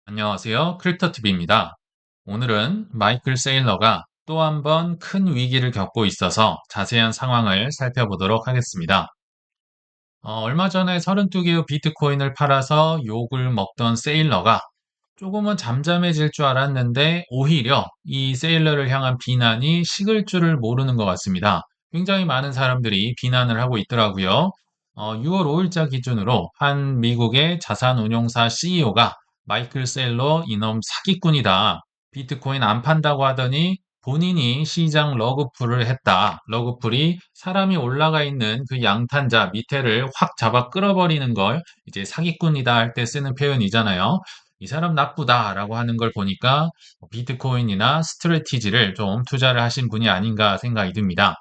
안녕하세요. 크립토TV입니다. 오늘은 마이클 세일러가 또 한 번 큰 위기를 겪고 있어서 자세한 상황을 살펴보도록 하겠습니다. 얼마 전에 32개의 비트코인을 팔아서 욕을 먹던 세일러가 조금은 잠잠해질 줄 알았는데 오히려 이 세일러를 향한 비난이 식을 줄을 모르는 것 같습니다. 굉장히 많은 사람들이 비난을 하고 있더라고요. 6월 5일자 기준으로 한 미국의 자산운용사 CEO가 마이클 세일러 이놈 사기꾼이다. 비트코인 안 판다고 하더니 본인이 시장 러그풀을 했다. 러그풀이 사람이 올라가 있는 그 양탄자 밑에를 확 잡아 끌어버리는 걸 이제 사기꾼이다 할 때 쓰는 표현이잖아요. 이 사람 나쁘다라고 하는 걸 보니까 비트코인이나 스트래티지를 좀 투자를 하신 분이 아닌가 생각이 듭니다.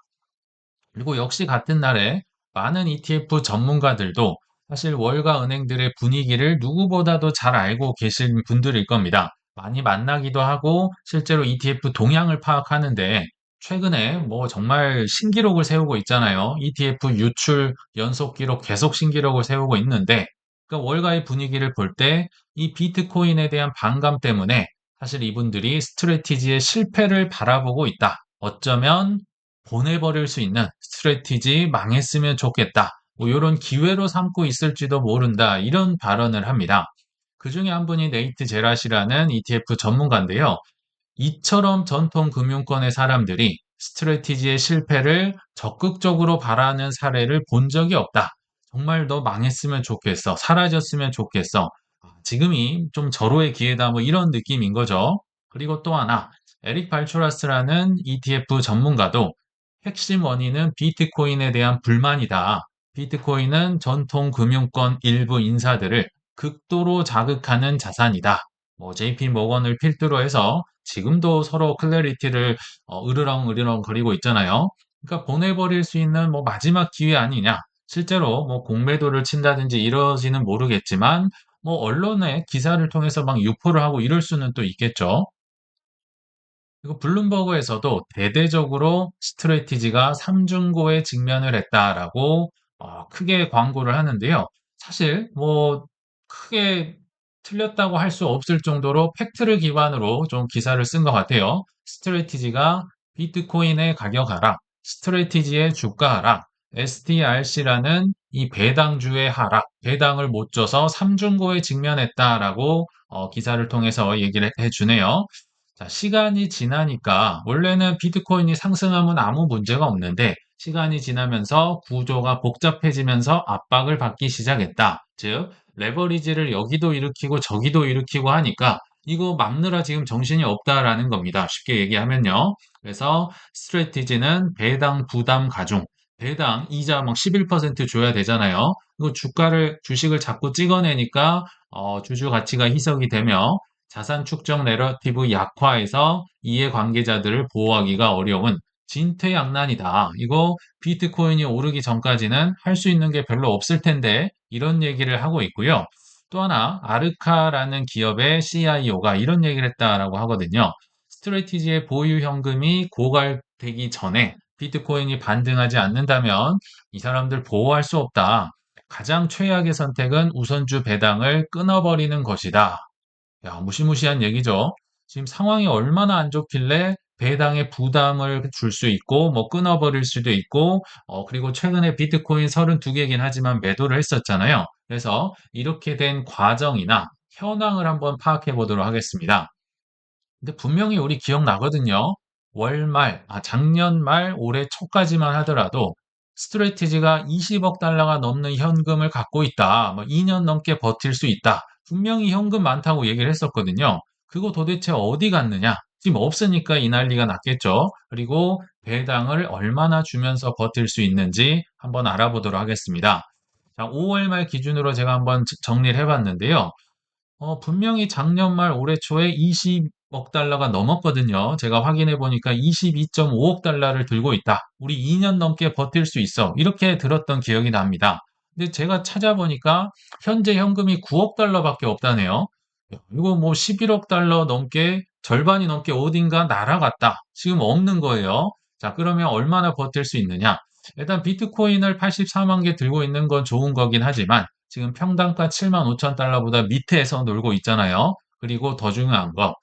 그리고 역시 같은 날에 많은 ETF 전문가들도 사실 월가 은행들의 분위기를 누구보다도 잘 알고 계신 분들일 겁니다. 많이 만나기도 하고 실제로 ETF 동향을 파악하는데 최근에 뭐 정말 신기록을 세우고 있잖아요. ETF 유출 연속 기록 계속 신기록을 세우고 있는데 그러니까 월가의 분위기를 볼 때 이 비트코인에 대한 반감 때문에 사실 이분들이 스트래티지의 실패를 바라보고 있다. 어쩌면 보내버릴 수 있는 스트래티지 망했으면 좋겠다. 뭐 이런 기회로 삼고 있을지도 모른다. 이런 발언을 합니다. 그 중에 한 분이 네이트 제라시라는 ETF 전문가인데요. 이처럼 전통 금융권의 사람들이 스트래티지의 실패를 적극적으로 바라는 사례를 본 적이 없다. 정말 너 망했으면 좋겠어. 사라졌으면 좋겠어. 지금이 좀 절호의 기회다. 뭐 이런 느낌인 거죠. 그리고 또 하나, 에릭 발초라스라는 ETF 전문가도 핵심 원인은 비트코인에 대한 불만이다. 비트코인은 전통 금융권 일부 인사들을 극도로 자극하는 자산이다. 뭐 JP 모건을 필두로 해서 지금도 서로 클래리티를 으르렁으르렁 거리고 있잖아요. 그러니까 보내버릴 수 있는 뭐 마지막 기회 아니냐. 실제로 뭐 공매도를 친다든지 이러지는 모르겠지만 뭐 언론의 기사를 통해서 막 유포를 하고 이럴 수는 또 있겠죠. 그리고 블룸버그에서도 대대적으로 스트래티지가 삼중고에 직면을 했다라고 크게 광고를 하는데요. 사실 뭐 크게 틀렸다고 할 수 없을 정도로 팩트를 기반으로 좀 기사를 쓴 것 같아요. 스트래티지가 비트코인의 가격 하락, 스트래티지의 주가 하락, STRC라는 이 배당주의 하락, 배당을 못 줘서 삼중고에 직면했다라고 기사를 통해서 얘기를 해주네요. 자, 시간이 지나니까 원래는 비트코인이 상승하면 아무 문제가 없는데 시간이 지나면서 구조가 복잡해지면서 압박을 받기 시작했다. 즉, 레버리지를 여기도 일으키고 저기도 일으키고 하니까 이거 막느라 지금 정신이 없다라는 겁니다. 쉽게 얘기하면요. 그래서 스트래티지는 배당 부담 가중, 배당 이자 막 11% 줘야 되잖아요. 이거 주식을 자꾸 찍어내니까 주주 가치가 희석이 되며 자산 축적 내러티브 약화에서 이해관계자들을 보호하기가 어려운 진퇴양난이다. 이거 비트코인이 오르기 전까지는 할 수 있는 게 별로 없을 텐데 이런 얘기를 하고 있고요. 또 하나 아르카라는 기업의 CIO가 이런 얘기를 했다라고 하거든요. 스트래티지의 보유 현금이 고갈되기 전에 비트코인이 반등하지 않는다면 이 사람들 보호할 수 없다. 가장 최악의 선택은 우선주 배당을 끊어버리는 것이다. 야, 무시무시한 얘기죠. 지금 상황이 얼마나 안 좋길래 배당에 부담을 줄 수 있고, 뭐 끊어버릴 수도 있고, 그리고 최근에 비트코인 32개긴 하지만 매도를 했었잖아요. 그래서 이렇게 된 과정이나 현황을 한번 파악해 보도록 하겠습니다. 근데 분명히 우리 기억나거든요. 작년 말 올해 초까지만 하더라도 스트래티지가 20억 달러가 넘는 현금을 갖고 있다. 뭐 2년 넘게 버틸 수 있다. 분명히 현금 많다고 얘기를 했었거든요. 그거 도대체 어디 갔느냐? 지금 없으니까 이 난리가 났겠죠. 그리고 배당을 얼마나 주면서 버틸 수 있는지 한번 알아보도록 하겠습니다. 자, 5월 말 기준으로 제가 한번 정리를 해봤는데요. 분명히 작년 말 올해 초에 20억 달러가 넘었거든요. 제가 확인해 보니까 22.5억 달러를 들고 있다. 우리 2년 넘게 버틸 수 있어. 이렇게 들었던 기억이 납니다. 근데 제가 찾아보니까 현재 현금이 9억 달러밖에 없다네요. 야, 이거 뭐 11억 달러 넘게 절반이 넘게 어딘가 날아갔다. 지금 없는 거예요. 자, 그러면 얼마나 버틸 수 있느냐? 일단 비트코인을 84만 개 들고 있는 건 좋은 거긴 하지만 지금 평단가 7만 5천 달러보다 밑에서 놀고 있잖아요. 그리고 더 중요한 거,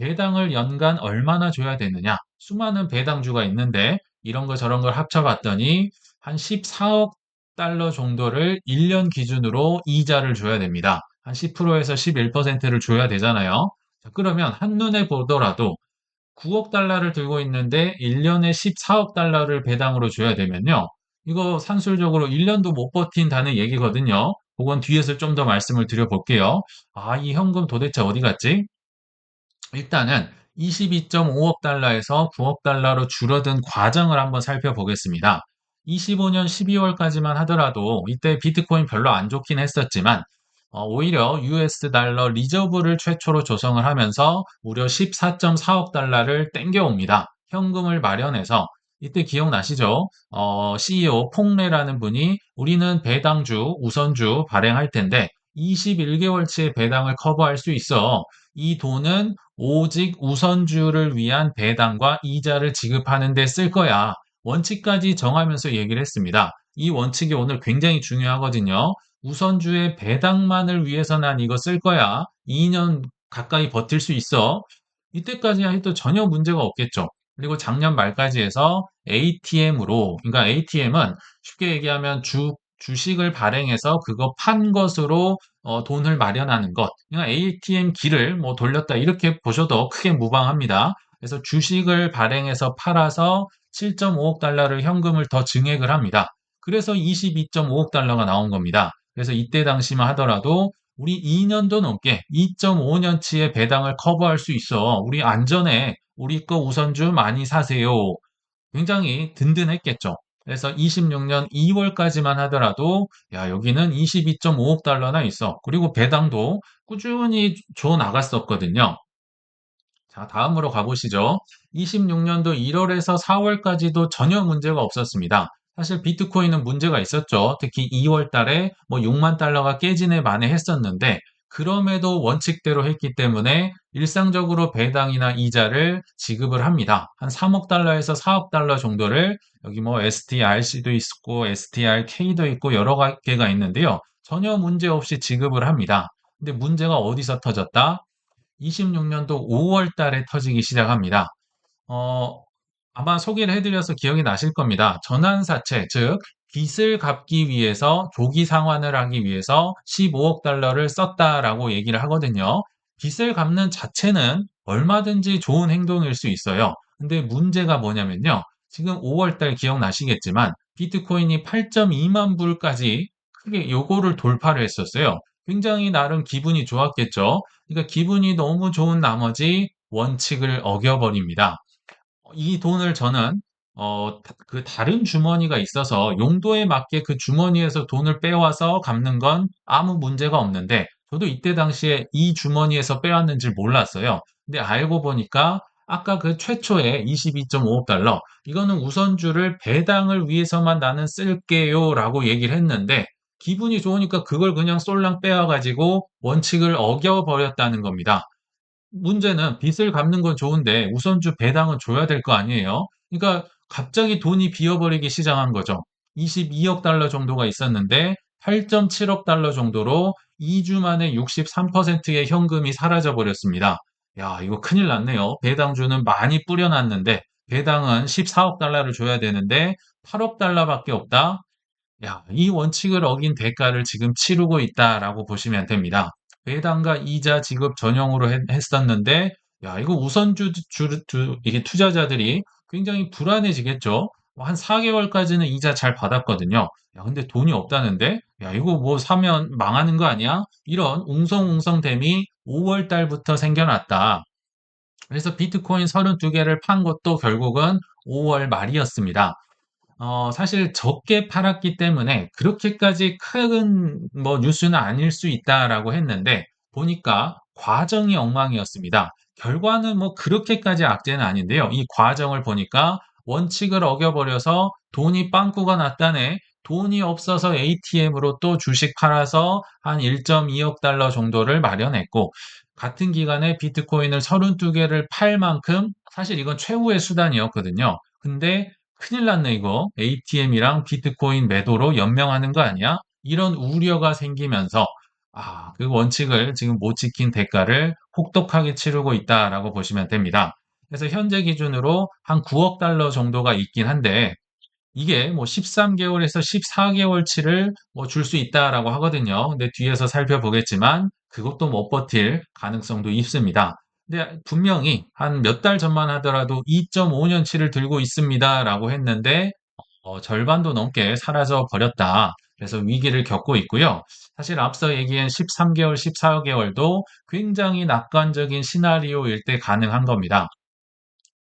배당을 연간 얼마나 줘야 되느냐. 수많은 배당주가 있는데 이런 거 저런 걸 합쳐봤더니 한 14억 달러 정도를 1년 기준으로 이자를 줘야 됩니다. 한 10%에서 11%를 줘야 되잖아요. 자, 그러면 한눈에 보더라도 9억 달러를 들고 있는데 1년에 14억 달러를 배당으로 줘야 되면요. 이거 산술적으로 1년도 못 버틴다는 얘기거든요. 그건 뒤에서 좀 더 말씀을 드려볼게요. 아, 이 현금 도대체 어디 갔지? 일단은 22.5억 달러에서 9억 달러로 줄어든 과정을 한번 살펴보겠습니다. 25년 12월까지만 하더라도 이때 비트코인 별로 안 좋긴 했었지만 오히려 US 달러 리저브를 최초로 조성을 하면서 무려 14.4억 달러를 땡겨옵니다. 현금을 마련해서 이때 기억나시죠? CEO 퐁레라는 분이 우리는 배당주, 우선주 발행할 텐데 21개월치의 배당을 커버할 수 있어. 이 돈은 오직 우선주를 위한 배당과 이자를 지급하는 데 쓸 거야. 원칙까지 정하면서 얘기를 했습니다. 이 원칙이 오늘 굉장히 중요하거든요. 우선주의 배당만을 위해서 난 이거 쓸 거야. 2년 가까이 버틸 수 있어. 이때까지 해도 전혀 문제가 없겠죠. 그리고 작년 말까지 해서 ATM으로, 그러니까 ATM은 쉽게 얘기하면 주식을 발행해서 그거 판 것으로 돈을 마련하는 것. 그냥 ATM 기를 뭐 돌렸다 이렇게 보셔도 크게 무방합니다. 그래서 주식을 발행해서 팔아서 7.5억 달러를 현금을 더 증액을 합니다. 그래서 22.5억 달러가 나온 겁니다. 그래서 이때 당시만 하더라도 우리 2년도 넘게 2.5년치의 배당을 커버할 수 있어. 우리 안전해. 우리 거 우선주 많이 사세요. 굉장히 든든했겠죠. 그래서 26년 2월까지만 하더라도 야, 여기는 22.5억 달러나 있어. 그리고 배당도 꾸준히 줘 나갔었거든요. 자, 다음으로 가보시죠. 26년도 1월에서 4월까지도 전혀 문제가 없었습니다. 사실 비트코인은 문제가 있었죠. 특히 2월 달에 뭐 6만 달러가 깨지네 만에 했었는데, 그럼에도 원칙대로 했기 때문에 일상적으로 배당이나 이자를 지급을 합니다. 한 3억 달러에서 4억 달러 정도를 여기 뭐 STRC도 있고 STRK도 있고 여러 개가 있는데요. 전혀 문제 없이 지급을 합니다. 근데 문제가 어디서 터졌다? 26년도 5월 달에 터지기 시작합니다. 어, 아마 소개를 해드려서 기억이 나실 겁니다. 전환사채, 즉, 빚을 갚기 위해서 조기 상환을 하기 위해서 15억 달러를 썼다라고 얘기를 하거든요. 빚을 갚는 자체는 얼마든지 좋은 행동일 수 있어요. 근데 문제가 뭐냐면요. 지금 5월 달 기억나시겠지만 비트코인이 8.2만 불까지 크게 요거를 돌파를 했었어요. 굉장히 나름 기분이 좋았겠죠. 그러니까 기분이 너무 좋은 나머지 원칙을 어겨버립니다. 이 돈을 저는 그 다른 주머니가 있어서 용도에 맞게 그 주머니에서 돈을 빼와서 갚는 건 아무 문제가 없는데 저도 이때 당시에 이 주머니에서 빼왔는지 몰랐어요. 근데 알고 보니까 아까 그 최초의 22.5억 달러 이거는 우선주를 배당을 위해서만 나는 쓸게요라고 얘기를 했는데 기분이 좋으니까 그걸 그냥 쏠랑 빼와가지고 원칙을 어겨버렸다는 겁니다. 문제는 빚을 갚는 건 좋은데 우선주 배당은 줘야 될 거 아니에요? 그러니까 갑자기 돈이 비어버리기 시작한 거죠. 22억 달러 정도가 있었는데 8.7억 달러 정도로 2주 만에 63%의 현금이 사라져 버렸습니다. 야, 이거 큰일 났네요. 배당주는 많이 뿌려놨는데 배당은 14억 달러를 줘야 되는데 8억 달러밖에 없다. 야, 이 원칙을 어긴 대가를 지금 치르고 있다라고 보시면 됩니다. 배당과 이자 지급 전형으로 했었는데, 야, 이거 이게 투자자들이 굉장히 불안해지겠죠? 한 4개월까지는 이자 잘 받았거든요. 야, 근데 돈이 없다는데? 야, 이거 뭐 사면 망하는 거 아니야? 이런 웅성웅성됨이 5월 달부터 생겨났다. 그래서 비트코인 32개를 판 것도 결국은 5월 말이었습니다. 사실 적게 팔았기 때문에 그렇게까지 큰 뭐 뉴스는 아닐 수 있다라고 했는데 보니까 과정이 엉망이었습니다. 결과는 뭐 그렇게까지 악재는 아닌데요. 이 과정을 보니까 원칙을 어겨버려서 돈이 빵꾸가 났다네. 돈이 없어서 ATM으로 또 주식 팔아서 한 1.2억 달러 정도를 마련했고 같은 기간에 비트코인을 32개를 팔 만큼 사실 이건 최후의 수단이었거든요. 근데 큰일 났네, 이거. ATM이랑 비트코인 매도로 연명하는 거 아니야? 이런 우려가 생기면서 그 원칙을 지금 못 지킨 대가를 혹독하게 치르고 있다라고 보시면 됩니다. 그래서 현재 기준으로 한 9억 달러 정도가 있긴 한데 이게 뭐 13개월에서 14개월치를 뭐 줄 수 있다라고 하거든요. 근데 뒤에서 살펴보겠지만 그것도 못 버틸 가능성도 있습니다. 근데 분명히 한 몇 달 전만 하더라도 2.5년치를 들고 있습니다라고 했는데 절반도 넘게 사라져 버렸다. 그래서 위기를 겪고 있고요. 사실 앞서 얘기한 13개월, 14개월도 굉장히 낙관적인 시나리오일 때 가능한 겁니다.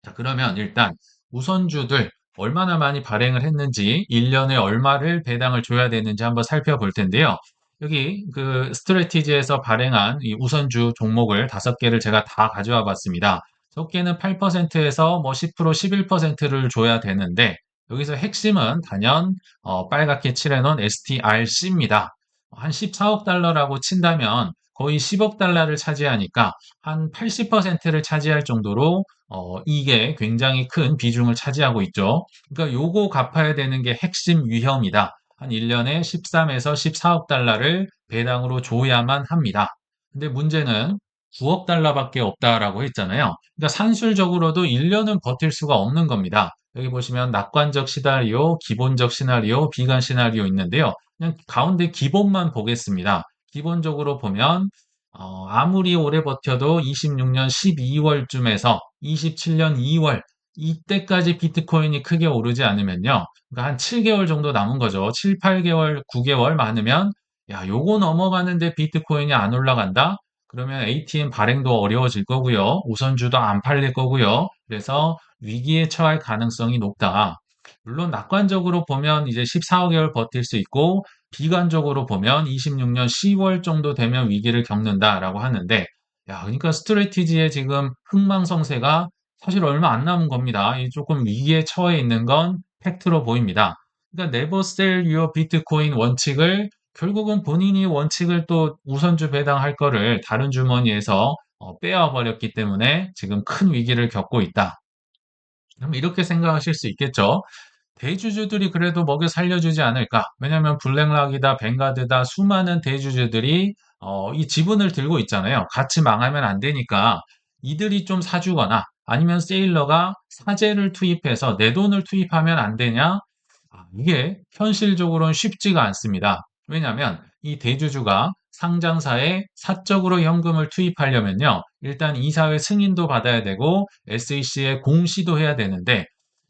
자, 그러면 일단 우선주들 얼마나 많이 발행을 했는지, 1년에 얼마를 배당을 줘야 되는지 한번 살펴볼 텐데요. 여기 그 스트래티지에서 발행한 이 우선주 종목을 5개를 제가 다 가져와 봤습니다. 적게는 8%에서 뭐 10%, 11%를 줘야 되는데, 여기서 핵심은 단연 빨갛게 칠해놓은 STRC입니다. 한 14억 달러라고 친다면 거의 10억 달러를 차지하니까 한 80%를 차지할 정도로 이게 굉장히 큰 비중을 차지하고 있죠. 그러니까 요거 갚아야 되는 게 핵심 위험이다. 한 1년에 13에서 14억 달러를 배당으로 줘야만 합니다. 근데 문제는 9억 달러밖에 없다라고 했잖아요. 그러니까 산술적으로도 1년은 버틸 수가 없는 겁니다. 여기 보시면 낙관적 시나리오, 기본적 시나리오, 비관 시나리오 있는데요. 그냥 가운데 기본만 보겠습니다. 기본적으로 보면 아무리 오래 버텨도 26년 12월쯤에서 27년 2월 이때까지 비트코인이 크게 오르지 않으면요. 그러니까 한 7개월 정도 남은 거죠. 7, 8개월, 9개월 많으면 야, 요거 넘어가는데 비트코인이 안 올라간다? 그러면 ATM 발행도 어려워질 거고요. 우선주도 안 팔릴 거고요. 그래서 위기에 처할 가능성이 높다. 물론 낙관적으로 보면 이제 14개월 버틸 수 있고 비관적으로 보면 26년 10월 정도 되면 위기를 겪는다라고 하는데, 야, 그러니까 스트래티지의 지금 흥망성쇠가 사실 얼마 안 남은 겁니다. 이 조금 위기에 처해 있는 건 팩트로 보입니다. 그러니까 never sell your bitcoin 원칙을 결국은 본인이 원칙을 또 우선주 배당할 거를 다른 주머니에서 빼와 버렸기 때문에 지금 큰 위기를 겪고 있다. 그럼 이렇게 생각하실 수 있겠죠. 대주주들이 그래도 먹여 살려주지 않을까? 왜냐하면 블랙락이다, 뱅가드다 수많은 대주주들이 이 지분을 들고 있잖아요. 같이 망하면 안 되니까 이들이 좀 사주거나 아니면 세일러가 사재를 투입해서 내 돈을 투입하면 안 되냐? 이게 현실적으로는 쉽지가 않습니다. 왜냐하면 이 대주주가 상장사에 사적으로 현금을 투입하려면요. 일단 이사회 승인도 받아야 되고 SEC에 공시도 해야 되는데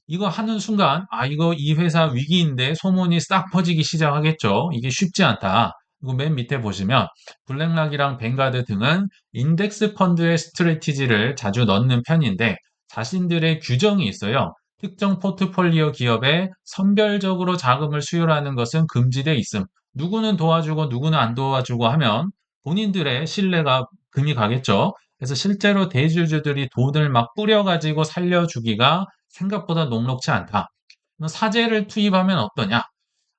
이거 하는 순간 이거 이 회사 위기인데 소문이 싹 퍼지기 시작하겠죠. 이게 쉽지 않다. 그리고 맨 밑에 보시면 블랙락이랑 뱅가드 등은 인덱스 펀드의 스트래티지를 자주 넣는 편인데 자신들의 규정이 있어요. 특정 포트폴리오 기업에 선별적으로 자금을 수혈하는 것은 금지돼 있음. 누구는 도와주고 누구는 안 도와주고 하면 본인들의 신뢰가 금이 가겠죠. 그래서 실제로 대주주들이 돈을 막 뿌려가지고 살려주기가 생각보다 녹록지 않다. 그럼 사재를 투입하면 어떠냐?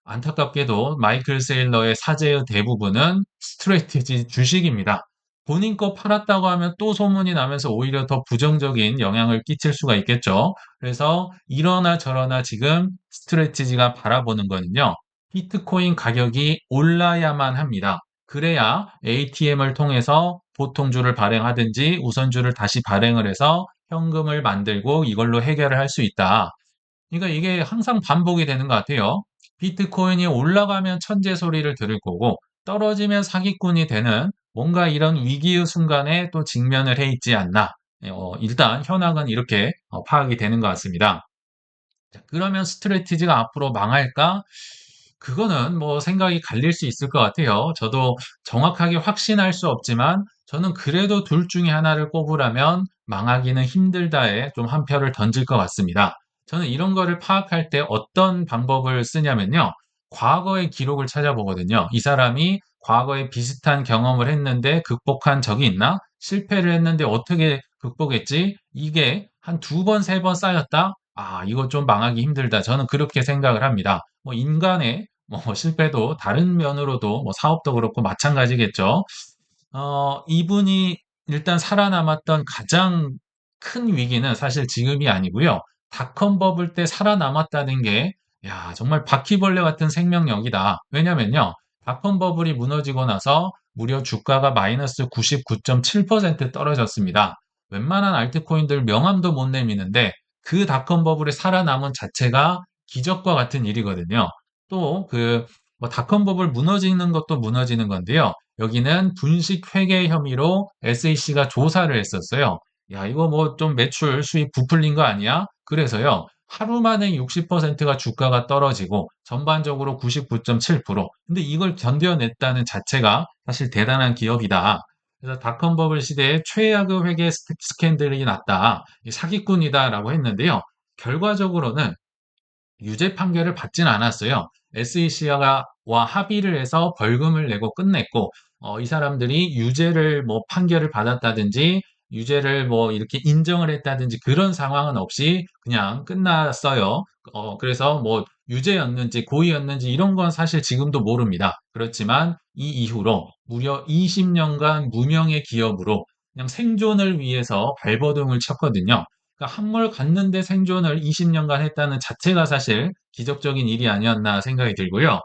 안타깝게도 마이클 세일러의 사재의 대부분은 스트레이티지 주식입니다. 본인 거 팔았다고 하면 또 소문이 나면서 오히려 더 부정적인 영향을 끼칠 수가 있겠죠. 그래서 이러나 저러나 지금 스트레티지가 바라보는 거는요. 비트코인 가격이 올라야만 합니다. 그래야 ATM을 통해서 보통주를 발행하든지 우선주를 다시 발행을 해서 현금을 만들고 이걸로 해결을 할 수 있다. 그러니까 이게 항상 반복이 되는 것 같아요. 비트코인이 올라가면 천재 소리를 들을 거고 떨어지면 사기꾼이 되는 뭔가 이런 위기의 순간에 또 직면을 해 있지 않나. 일단 현황은 이렇게 파악이 되는 것 같습니다. 자, 그러면 스트래티지가 앞으로 망할까? 그거는 뭐 생각이 갈릴 수 있을 것 같아요. 저도 정확하게 확신할 수 없지만 저는 그래도 둘 중에 하나를 꼽으라면 망하기는 힘들다에 좀 한 표를 던질 것 같습니다. 저는 이런 거를 파악할 때 어떤 방법을 쓰냐면요. 과거의 기록을 찾아보거든요. 이 사람이 과거에 비슷한 경험을 했는데 극복한 적이 있나? 실패를 했는데 어떻게 극복했지? 이게 한 두 번, 세 번 쌓였다? 이거 좀 망하기 힘들다. 저는 그렇게 생각을 합니다. 뭐 인간의 뭐 실패도 다른 면으로도 뭐 사업도 그렇고 마찬가지겠죠. 이분이 일단 살아남았던 가장 큰 위기는 사실 지금이 아니고요. 닷컴 버블 때 살아남았다는 게, 야, 정말 바퀴벌레 같은 생명력이다. 왜냐면요. 닷컴 버블이 무너지고 나서 무려 주가가 마이너스 99.7% 떨어졌습니다. 웬만한 알트코인들 명함도 못 내미는데 그 닷컴 버블이 살아남은 자체가 기적과 같은 일이거든요. 또 뭐 닷컴 버블 무너지는 것도 무너지는 건데요. 여기는 분식 회계 혐의로 SEC가 조사를 했었어요. 야, 이거 뭐 좀 매출 수입 부풀린 거 아니야? 그래서요. 하루 만에 60%가 주가가 떨어지고 전반적으로 99.7%. 근데 이걸 견뎌냈다는 자체가 사실 대단한 기업이다. 그래서 닷컴 버블 시대에 최악의 회계 스캔들이 났다. 사기꾼이다라고 했는데요. 결과적으로는 유죄 판결을 받진 않았어요. SEC와 합의를 해서 벌금을 내고 끝냈고, 이 사람들이 유죄를 뭐 판결을 받았다든지, 유죄를 뭐 이렇게 인정을 했다든지 그런 상황은 없이 그냥 끝났어요. 그래서 뭐 유죄였는지 고의였는지 이런 건 사실 지금도 모릅니다. 그렇지만 이 이후로 무려 20년간 무명의 기업으로 그냥 생존을 위해서 발버둥을 쳤거든요. 그러니까 한물 갔는데 생존을 20년간 했다는 자체가 사실 기적적인 일이 아니었나 생각이 들고요.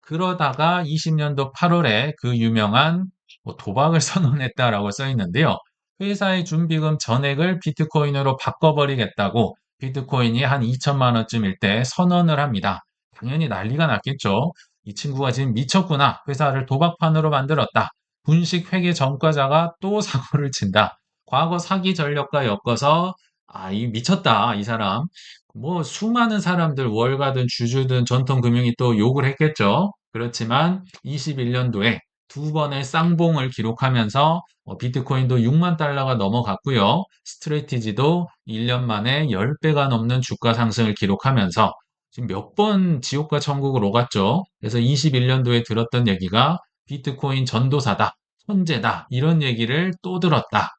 그러다가 20년도 8월에 그 유명한 뭐 도박을 선언했다라고 써 있는데요. 회사의 준비금 전액을 비트코인으로 바꿔버리겠다고 비트코인이 한 2천만 원쯤일 때 선언을 합니다. 당연히 난리가 났겠죠. 이 친구가 지금 미쳤구나. 회사를 도박판으로 만들었다. 분식 회계 전과자가 또 사고를 친다. 과거 사기 전력과 엮어서 이 미쳤다, 이 사람. 뭐 수많은 사람들 월가든 주주든 전통금융이 또 욕을 했겠죠. 그렇지만 21년도에 두 번의 쌍봉을 기록하면서 비트코인도 6만 달러가 넘어갔고요. 스트레티지도 1년 만에 10배가 넘는 주가 상승을 기록하면서 지금 몇 번 지옥과 천국을 오갔죠. 그래서 21년도에 들었던 얘기가 비트코인 전도사다, 천재다, 이런 얘기를 또 들었다.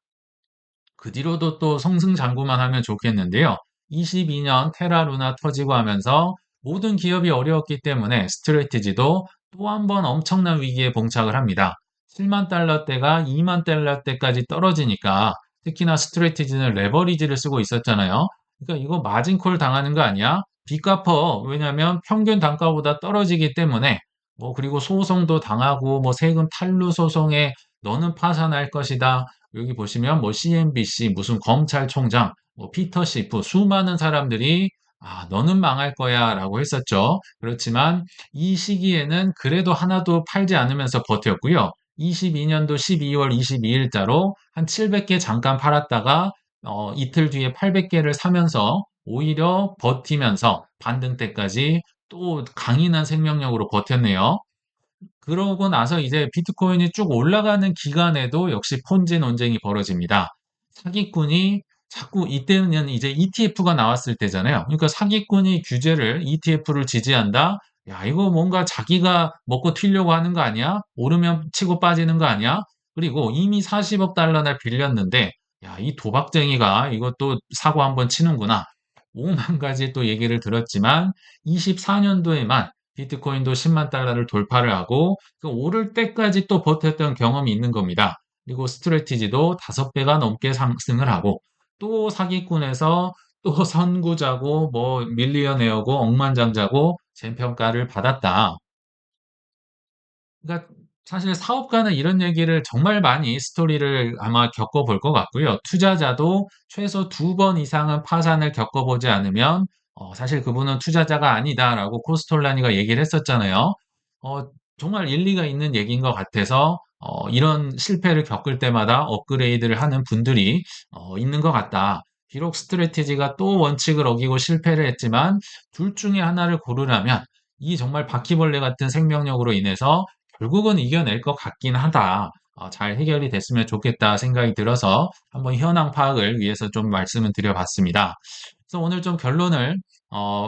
그 뒤로도 또 성승장구만 하면 좋겠는데요. 22년 테라루나 터지고 하면서 모든 기업이 어려웠기 때문에 스트레티지도 또 한 번 엄청난 위기에 봉착을 합니다. 7만 달러대가 2만 달러대까지 떨어지니까 특히나 스트레티지는 레버리지를 쓰고 있었잖아요. 그러니까 이거 마진콜 당하는 거 아니야? 빚 갚어. 왜냐면 평균 단가보다 떨어지기 때문에 뭐 그리고 소송도 당하고 뭐 세금 탈루 소송에 너는 파산할 것이다. 여기 보시면 뭐 CNBC 무슨 검찰총장 뭐 피터 시프 수많은 사람들이 너는 망할 거야라고 했었죠. 그렇지만 이 시기에는 그래도 하나도 팔지 않으면서 버텼고요. 22년도 12월 22일자로 한 700개 잠깐 팔았다가 이틀 뒤에 800개를 사면서 오히려 버티면서 반등 때까지 또 강인한 생명력으로 버텼네요. 그러고 나서 이제 비트코인이 쭉 올라가는 기간에도 역시 폰지 논쟁이 벌어집니다. 사기꾼이 자꾸 이때는 이제 ETF가 나왔을 때잖아요. 그러니까 사기꾼이 규제를 ETF를 지지한다. 야, 이거 뭔가 자기가 먹고 튀려고 하는 거 아니야? 오르면 치고 빠지는 거 아니야? 그리고 이미 40억 달러나 빌렸는데, 야, 이 도박쟁이가 이것도 사고 한번 치는구나. 오만 가지 또 얘기를 들었지만, 24년도에만 비트코인도 10만 달러를 돌파를 하고 그 오를 때까지 또 버텼던 경험이 있는 겁니다. 그리고 스트레티지도 5배가 넘게 상승을 하고 또 사기꾼에서 또 선구자고 뭐 밀리언웨어고 억만장자고 재평가를 받았다. 그러니까 사실 사업가는 이런 얘기를 정말 많이 스토리를 아마 겪어볼 것 같고요. 투자자도 최소 2번 이상은 파산을 겪어보지 않으면 사실 그분은 투자자가 아니다라고 코스톨라니가 얘기를 했었잖아요. 어, 정말 일리가 있는 얘기인 것 같아서 이런 실패를 겪을 때마다 업그레이드를 하는 분들이 있는 것 같다. 비록 스트래티지가 또 원칙을 어기고 실패를 했지만 둘 중에 하나를 고르라면 이 정말 바퀴벌레 같은 생명력으로 인해서 결국은 이겨낼 것 같긴 하다. 잘 해결이 됐으면 좋겠다 생각이 들어서 한번 현황 파악을 위해서 좀 말씀을 드려봤습니다. 그래서 오늘 좀 결론을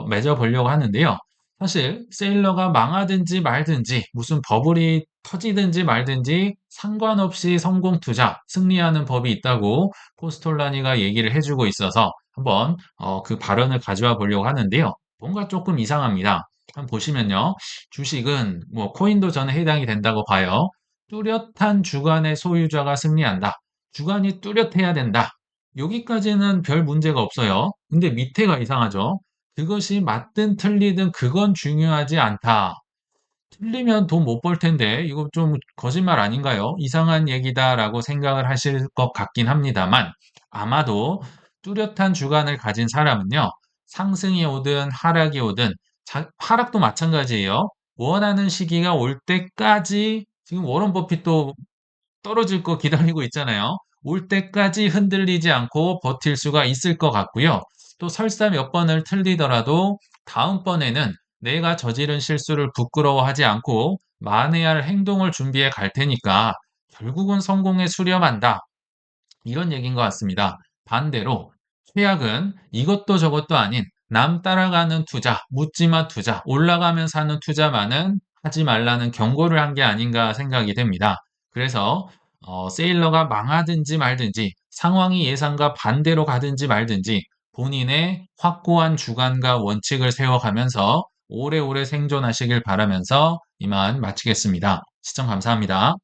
맺어보려고 하는데요. 사실 세일러가 망하든지 말든지 무슨 버블이 터지든지 말든지 상관없이 성공 투자, 승리하는 법이 있다고 포스톨라니가 얘기를 해주고 있어서 한번 그 발언을 가져와 보려고 하는데요. 뭔가 조금 이상합니다. 한번 보시면요. 주식은 뭐 코인도 저는 해당이 된다고 봐요. 뚜렷한 주관의 소유자가 승리한다. 주관이 뚜렷해야 된다. 여기까지는 별 문제가 없어요. 근데 밑에가 이상하죠. 그것이 맞든 틀리든 그건 중요하지 않다. 틀리면 돈 못 벌 텐데 이거 좀 거짓말 아닌가요? 이상한 얘기다라고 생각을 하실 것 같긴 합니다만 아마도 뚜렷한 주관을 가진 사람은요. 상승이 오든 하락이 오든 하락도 마찬가지예요. 원하는 시기가 올 때까지 지금 워런 버핏도 떨어질 거 기다리고 있잖아요. 올 때까지 흔들리지 않고 버틸 수가 있을 것 같고요. 또 설사 몇 번을 틀리더라도 다음번에는 내가 저지른 실수를 부끄러워하지 않고 만회할 행동을 준비해 갈 테니까 결국은 성공에 수렴한다. 이런 얘기인 것 같습니다. 반대로 최악은 이것도 저것도 아닌 남 따라가는 투자, 묻지마 투자, 올라가면 사는 투자만은 하지 말라는 경고를 한 게 아닌가 생각이 됩니다. 그래서 세일러가 망하든지 말든지 상황이 예상과 반대로 가든지 말든지 본인의 확고한 주관과 원칙을 세워가면서 오래오래 생존하시길 바라면서 이만 마치겠습니다. 시청 감사합니다.